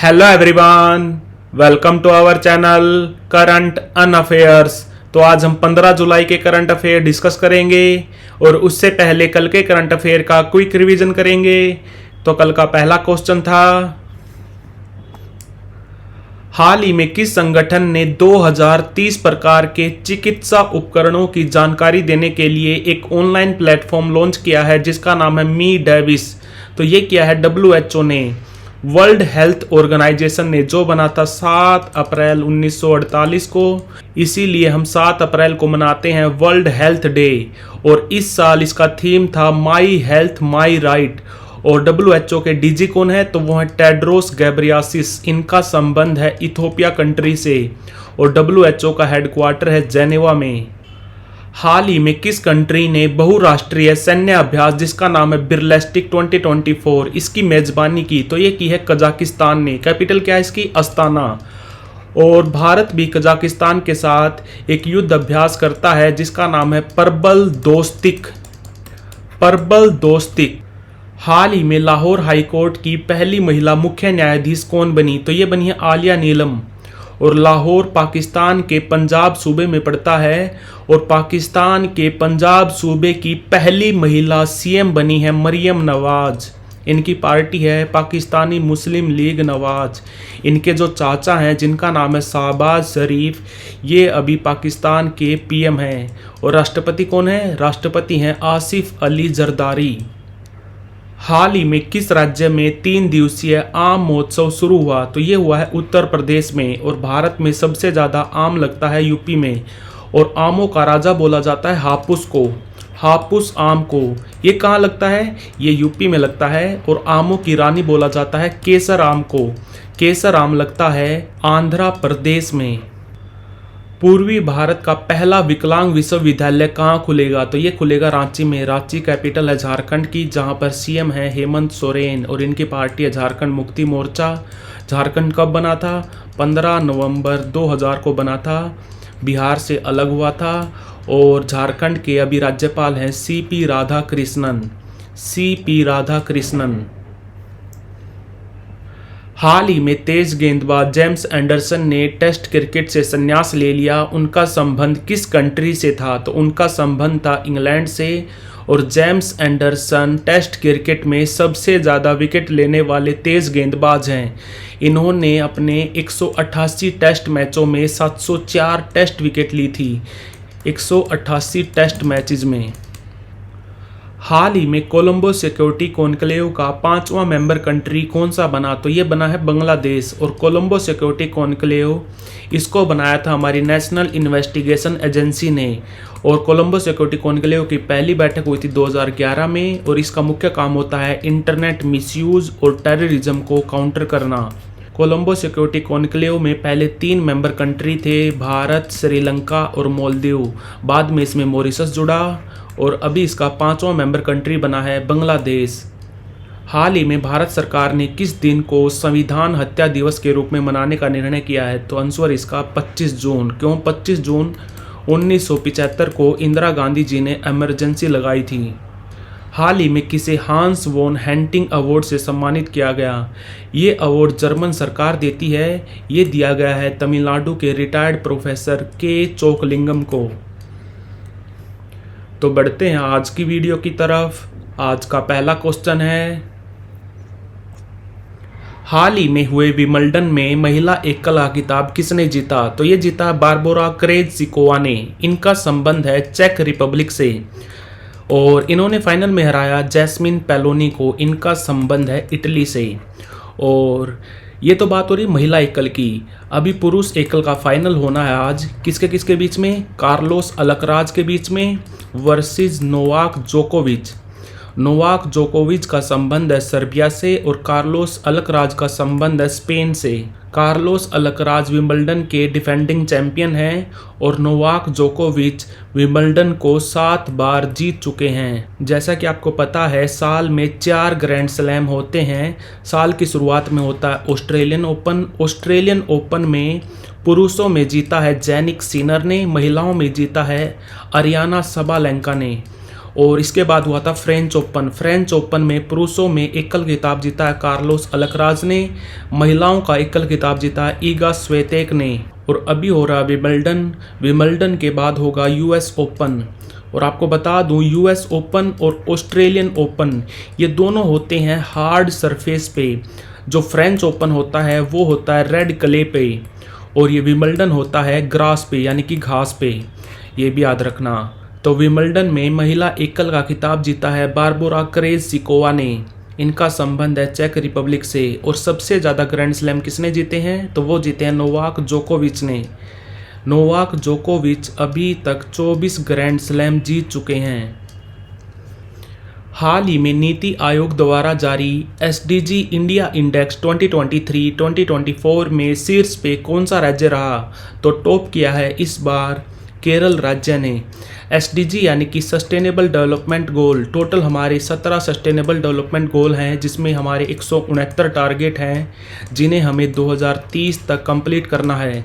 Hello everyone, welcome to our channel current on affairs. तो आज हम 15 जुलाई के करंट अफेयर डिस्कस करेंगे और उससे पहले कल के करंट अफेयर का क्विक रिवीजन करेंगे। तो कल का पहला क्वेश्चन था, हाल ही में किस संगठन ने 2030 प्रकार के चिकित्सा उपकरणों की जानकारी देने के लिए एक ऑनलाइन प्लेटफॉर्म लॉन्च किया है जिसका नाम है मी डेविस। तो ये किया है WHO ने। वर्ल्ड हेल्थ ऑर्गेनाइजेशन ने जो बना था 7 अप्रैल 1948 को, इसीलिए हम 7 अप्रैल को मनाते हैं वर्ल्ड हेल्थ डे। और इस साल इसका थीम था माई हेल्थ माई राइट। और WHO के डीजी कौन है? तो वो है टेड्रोस गैब्रियासिस। इनका संबंध है इथोपिया कंट्री से और WHO का हेडक्वार्टर है जेनेवा में। हाल ही में किस कंट्री ने बहुराष्ट्रीय सैन्य अभ्यास जिसका नाम है बिरलेस्टिक 2024 इसकी मेजबानी की? तो ये की है कजाकिस्तान ने। कैपिटल क्या है इसकी? अस्ताना। और भारत भी कजाकिस्तान के साथ एक युद्ध अभ्यास करता है जिसका नाम है परबल दोस्तिक। परबल दोस्तिक। हाल ही में लाहौर हाईकोर्ट की पहली महिला मुख्य न्यायाधीश कौन बनी? तो ये बनी है आलिया नीलम। और लाहौर पाकिस्तान के पंजाब सूबे में पड़ता है और पाकिस्तान के पंजाब सूबे की पहली महिला CM बनी है मरियम नवाज। इनकी पार्टी है पाकिस्तानी मुस्लिम लीग नवाज। इनके जो चाचा हैं जिनका नाम है शहबाज शरीफ, ये अभी पाकिस्तान के PM हैं। और राष्ट्रपति कौन है? राष्ट्रपति हैं आसिफ अली जरदारी। हाल ही में किस राज्य में 3 दिवसीय आम महोत्सव शुरू हुआ? तो ये हुआ है उत्तर प्रदेश में। और भारत में सबसे ज़्यादा आम लगता है यूपी में। और आमों का राजा बोला जाता है हापुस को। हापुस आम को। ये कहाँ लगता है? ये यूपी में लगता है। और आमों की रानी बोला जाता है केसर आम को। केसर आम लगता है आंध्र प्रदेश में। पूर्वी भारत का पहला विकलांग विश्वविद्यालय कहाँ खुलेगा? तो ये खुलेगा रांची में। रांची कैपिटल है झारखंड की, जहाँ पर CM है हेमंत सोरेन और इनकी पार्टी है झारखंड मुक्ति मोर्चा। झारखंड कब बना था? 15 नवंबर 2000 को बना था। बिहार से अलग हुआ था। और झारखंड के अभी राज्यपाल हैं CP राधाकृष्णन। CP राधाकृष्णन। हाल ही में तेज गेंदबाज जेम्स एंडरसन ने टेस्ट क्रिकेट से संन्यास ले लिया। उनका संबंध किस कंट्री से था? तो उनका संबंध था इंग्लैंड से। और जेम्स एंडरसन टेस्ट क्रिकेट में सबसे ज़्यादा विकेट लेने वाले तेज गेंदबाज हैं। इन्होंने अपने 188 टेस्ट मैचों में 704 टेस्ट विकेट ली थी। 188 टेस्ट मैचेस में। हाल ही में कोलंबो सिक्योरिटी कॉन्क्लेव का 5वां मेंबर कंट्री कौन सा बना? तो ये बना है बांग्लादेश। और कोलंबो सिक्योरिटी कॉन्क्लेव इसको बनाया था हमारी नेशनल इन्वेस्टिगेशन एजेंसी ने। और कोलंबो सिक्योरिटी कॉन्क्लेव की पहली बैठक हुई थी 2011 में। और इसका मुख्य काम होता है इंटरनेट मिसयूज और टेररिज्म को काउंटर करना। कोलंबो सिक्योरिटी कॉन्क्लेव में पहले 3 मेंबर कंट्री थे, भारत, श्रीलंका और मालदीव। बाद में इसमें मॉरिशस जुड़ा और अभी इसका 5वां मेंबर कंट्री बना है बांग्लादेश। हाल ही में भारत सरकार ने किस दिन को संविधान हत्या दिवस के रूप में मनाने का निर्णय किया है? तो आंसर इसका 25 जून। क्यों 25 जून? 1975 को इंदिरा गांधी जी ने इमरजेंसी लगाई थी। हाल ही में किसे हांस वॉन हेंटिंग अवार्ड से सम्मानित किया गया? ये अवार्ड जर्मन सरकार देती है। ये दिया गया है तमिलनाडु के रिटायर्ड प्रोफेसर के चोकलिंगम को। तो बढ़ते हैं आज की वीडियो की तरफ। आज का पहला क्वेश्चन है, हाल ही में हुए विंबलडन में महिला एकल का खिताब किसने जीता? तो ये जीता बारबोरा क्रेजसिकोवा ने। इनका संबंध है चेक रिपब्लिक से और इन्होंने फाइनल में हराया जैस्मिन पेलोनी को। इनका संबंध है इटली से। और ये तो बात हो रही महिला एकल की। अभी पुरुष एकल का फाइनल होना है आज। किसके किसके बीच में? कार्लोस अलकराज के बीच में वर्सेस नोवाक जोकोविच। नोवाक जोकोविच का संबंध है सर्बिया से और कार्लोस अलकराज का संबंध है स्पेन से। कार्लोस अलकराज विंबलडन के डिफेंडिंग चैंपियन हैं और नोवाक जोकोविच विंबलडन को 7 बार जीत चुके हैं। जैसा कि आपको पता है साल में 4 ग्रैंड स्लैम होते हैं। साल की शुरुआत में होता है ऑस्ट्रेलियन ओपन। ऑस्ट्रेलियन ओपन में पुरुषों में जीता है जैनिक सिनर ने, महिलाओं में जीता है अरियाना सबालेंका ने। और इसके बाद हुआ था फ्रेंच ओपन। फ्रेंच ओपन में पुरुषों में एकल खिताब जीता है कार्लोस अल्कराज ने, महिलाओं का एकल खिताब जीता है ईगा स्विएतेक ने। और अभी हो रहा है विंबलडन। विंबलडन के बाद होगा यूएस ओपन। और आपको बता दूं, यूएस ओपन और ऑस्ट्रेलियन ओपन ये दोनों होते हैं हार्ड सरफेस पे। जो फ्रेंच ओपन होता है वो होता है रेड क्ले पे, और ये विंबलडन होता है ग्रास पे यानी कि घास पे, ये भी याद रखना। तो विंबलडन में महिला एकल का खिताब जीता है बारबोरा क्रेज़िकोवा ने। इनका संबंध है चेक रिपब्लिक से। और सबसे ज़्यादा ग्रैंड स्लैम किसने जीते हैं, तो वो जीते हैं नोवाक जोकोविच ने। नोवाक जोकोविच अभी तक 24 ग्रैंड स्लैम जीत चुके हैं। हाल ही में नीति आयोग द्वारा जारी एसडीजी इंडिया इंडेक्स 2023-2024 में शीर्ष पे कौन सा राज्य रहा, तो टॉप किया है इस बार केरल राज्य ने। एसडीजी यानी कि सस्टेनेबल डेवलपमेंट गोल, टोटल हमारे 17 सस्टेनेबल डेवलपमेंट गोल हैं, जिसमें हमारे 169 टारगेट हैं जिन्हें हमें 2030 तक कंप्लीट करना है।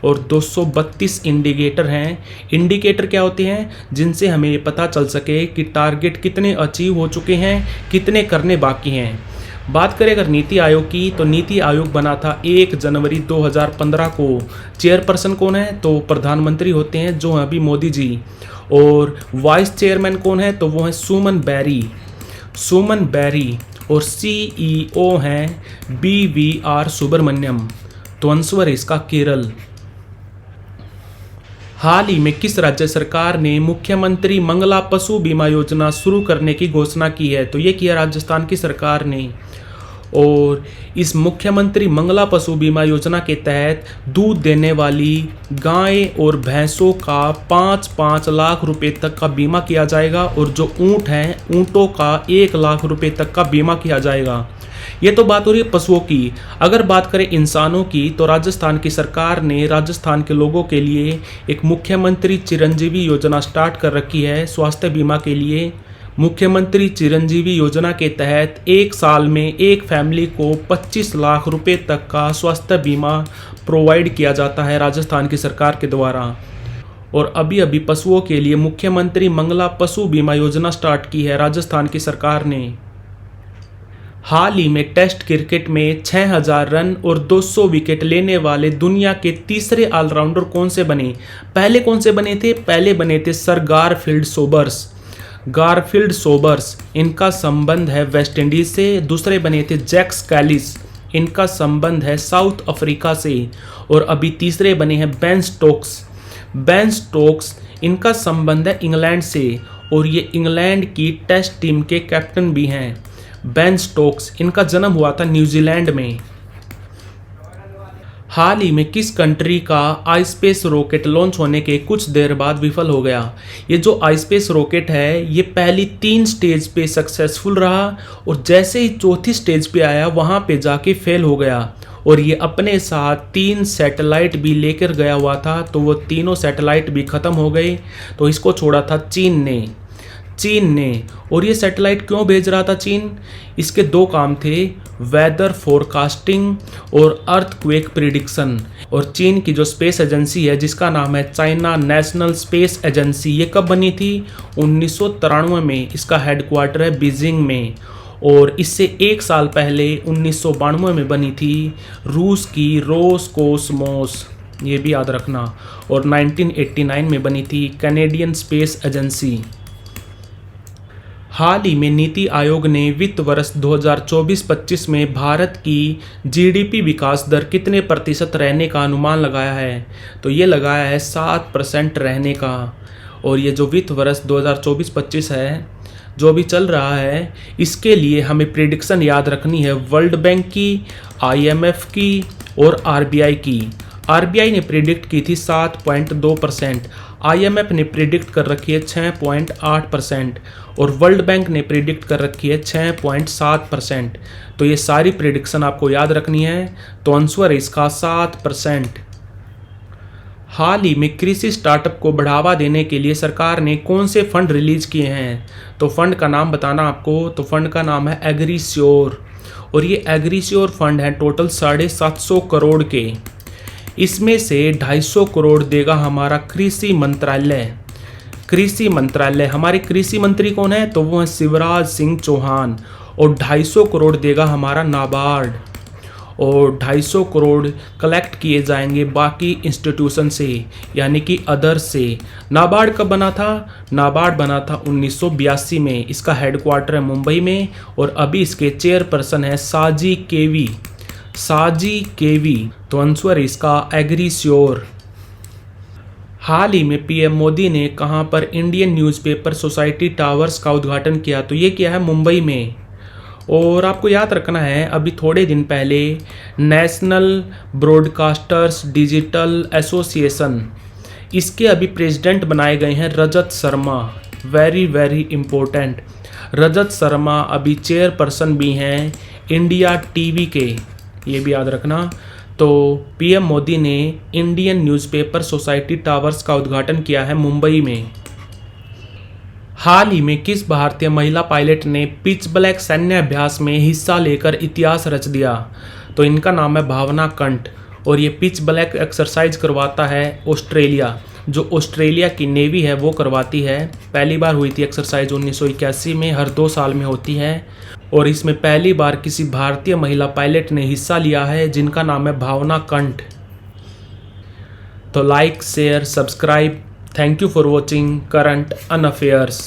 और 232 इंडिकेटर हैं। इंडिकेटर क्या होते हैं, जिनसे हमें ये पता चल सके कि टारगेट कितने अचीव हो चुके हैं, कितने करने बाकी हैं। बात करें अगर नीति आयोग की, तो नीति आयोग बना था 1 जनवरी 2015 को। चेयरपर्सन कौन है, तो प्रधानमंत्री होते हैं जो अभी मोदी जी। और वाइस चेयरमैन कौन है, तो वो है सुमन बैरी। और सीईओ हैं BVR सुब्रमण्यम। तो आंसर इसका केरल। हाल ही में किस राज्य सरकार ने मुख्यमंत्री मंगला पशु बीमा योजना शुरू करने की घोषणा की है, तो ये किया राजस्थान की सरकार ने। और इस मुख्यमंत्री मंगला पशु बीमा योजना के तहत दूध देने वाली गाय और भैंसों का 5-5 लाख रुपए तक का बीमा किया जाएगा। और जो ऊँट हैं, ऊँटों का 1 लाख रुपए तक का बीमा किया जाएगा। ये तो बात हो रही है पशुओं की। अगर बात करें इंसानों की, तो राजस्थान की सरकार ने राजस्थान के लोगों के लिए एक मुख्यमंत्री चिरंजीवी योजना स्टार्ट कर रखी है स्वास्थ्य बीमा के लिए। मुख्यमंत्री चिरंजीवी योजना के तहत 1 साल में एक फैमिली को 25 लाख रुपए तक का स्वास्थ्य बीमा प्रोवाइड किया जाता है राजस्थान की सरकार के द्वारा। और अभी पशुओं के लिए मुख्यमंत्री मंगला पशु बीमा योजना स्टार्ट की है राजस्थान की सरकार ने। हाल ही में टेस्ट क्रिकेट में 6000 रन और 200 विकेट लेने वाले दुनिया के तीसरे ऑलराउंडर कौन से बने। पहले कौन से बने थे, पहले बने थे सर गारफील्ड सोबर्स। इनका संबंध है वेस्ट इंडीज से। दूसरे बने थे जैक्स कैलिस, इनका संबंध है साउथ अफ्रीका से। और अभी तीसरे बने हैं बेन स्टोक्स, इनका संबंध है इंग्लैंड से। और ये इंग्लैंड की टेस्ट टीम के कैप्टन भी हैं। बेन स्टोक्स, इनका जन्म हुआ था न्यूजीलैंड में। हाल ही में किस कंट्री का आईस्पेस रॉकेट लॉन्च होने के कुछ देर बाद विफल हो गया। ये जो आईस्पेस रॉकेट है, ये पहली 3 स्टेज पे सक्सेसफुल रहा, और जैसे ही चौथी स्टेज पे आया वहाँ पे जाके फेल हो गया। और ये अपने साथ 3 सैटेलाइट भी लेकर गया हुआ था, तो वो तीनों सैटेलाइट भी ख़त्म हो गए। तो इसको छोड़ा था चीन ने। और ये सैटेलाइट क्यों भेज रहा था चीन, इसके 2 काम थे, वेदर फोरकास्टिंग और अर्थक्वेक प्रिडिक्शन। और चीन की जो स्पेस एजेंसी है जिसका नाम है चाइना नेशनल स्पेस एजेंसी, ये कब बनी थी, 1993 में। इसका हेडक्वार्टर है बीजिंग में। और इससे 1 साल पहले 1992 में बनी थी रूस की रोसकोसमोस, ये भी याद रखना। और 1989 में बनी थी कैनेडियन स्पेस एजेंसी। हाल ही में नीति आयोग ने वित्त वर्ष 2024-25 में भारत की जीडीपी विकास दर कितने प्रतिशत रहने का अनुमान लगाया है, तो ये लगाया है 7% रहने का। और ये जो वित्त वर्ष 2024-25 है जो भी चल रहा है, इसके लिए हमें प्रेडिक्शन याद रखनी है वर्ल्ड बैंक की, IMF की और RBI की। RBI ने प्रेडिक्ट की थी 7.2%, IMF ने प्रेडिक्ट कर रखी है 6.8% और वर्ल्ड बैंक ने प्रेडिक्ट कर रखी है 6.7%। तो ये सारी प्रेडिक्शन आपको याद रखनी है। तो आंसर है इसका 7%। हाल ही में कृषि स्टार्टअप को बढ़ावा देने के लिए सरकार ने कौन से फंड रिलीज किए हैं, तो फंड का नाम बताना आपको। तो फंड का नाम है एग्रीश्योर, और ये एग्रीश्योर फंड है टोटल 750 करोड़ के। इसमें से 250 करोड़ देगा हमारा कृषि कृषि मंत्रालय, हमारे कृषि मंत्री कौन है? तो वो है शिवराज सिंह चौहान। और 250 करोड़ देगा हमारा नाबार्ड, और 250 करोड़ कलेक्ट किए जाएंगे बाकी इंस्टीट्यूशन से, यानी कि अदर से। नाबार्ड कब बना था? नाबार्ड बना था 1982 में। इसका हेडक्वार्टर है मुंबई में, और अभी इसके चेयरपर्सन है साजी केवी। साजी केवी। तो आंसर इसका एग्रीश्योर। हाल ही में पीएम मोदी ने कहां पर इंडियन न्यूज़पेपर सोसाइटी टावर्स का उद्घाटन किया? तो ये किया है मुंबई में। और आपको याद रखना है, अभी थोड़े दिन पहले नेशनल ब्रॉडकास्टर्स डिजिटल एसोसिएशन, इसके अभी प्रेसिडेंट बनाए गए हैं Rajat Sharma. Very very important. Rajat Sharma अभी चेयरपर्सन भी हैं इंडिया टीवी के, ये भी याद रखना। तो पीएम मोदी ने इंडियन न्यूज़पेपर सोसाइटी टावर्स का उद्घाटन किया है मुंबई में। हाल ही में किस भारतीय महिला पायलट ने पिच ब्लैक सैन्य अभ्यास में हिस्सा लेकर इतिहास रच दिया? तो इनका नाम है भावना कंठ, और ये पिच ब्लैक एक्सरसाइज करवाता है ऑस्ट्रेलिया। जो ऑस्ट्रेलिया की नेवी है वो करवाती है। पहली बार हुई थी एक्सरसाइज 1981 में, हर 2 साल में होती है। और इसमें पहली बार किसी भारतीय महिला पायलट ने हिस्सा लिया है, जिनका नाम है भावना कंठ। तो like share subscribe. Thank you for watching current on affairs.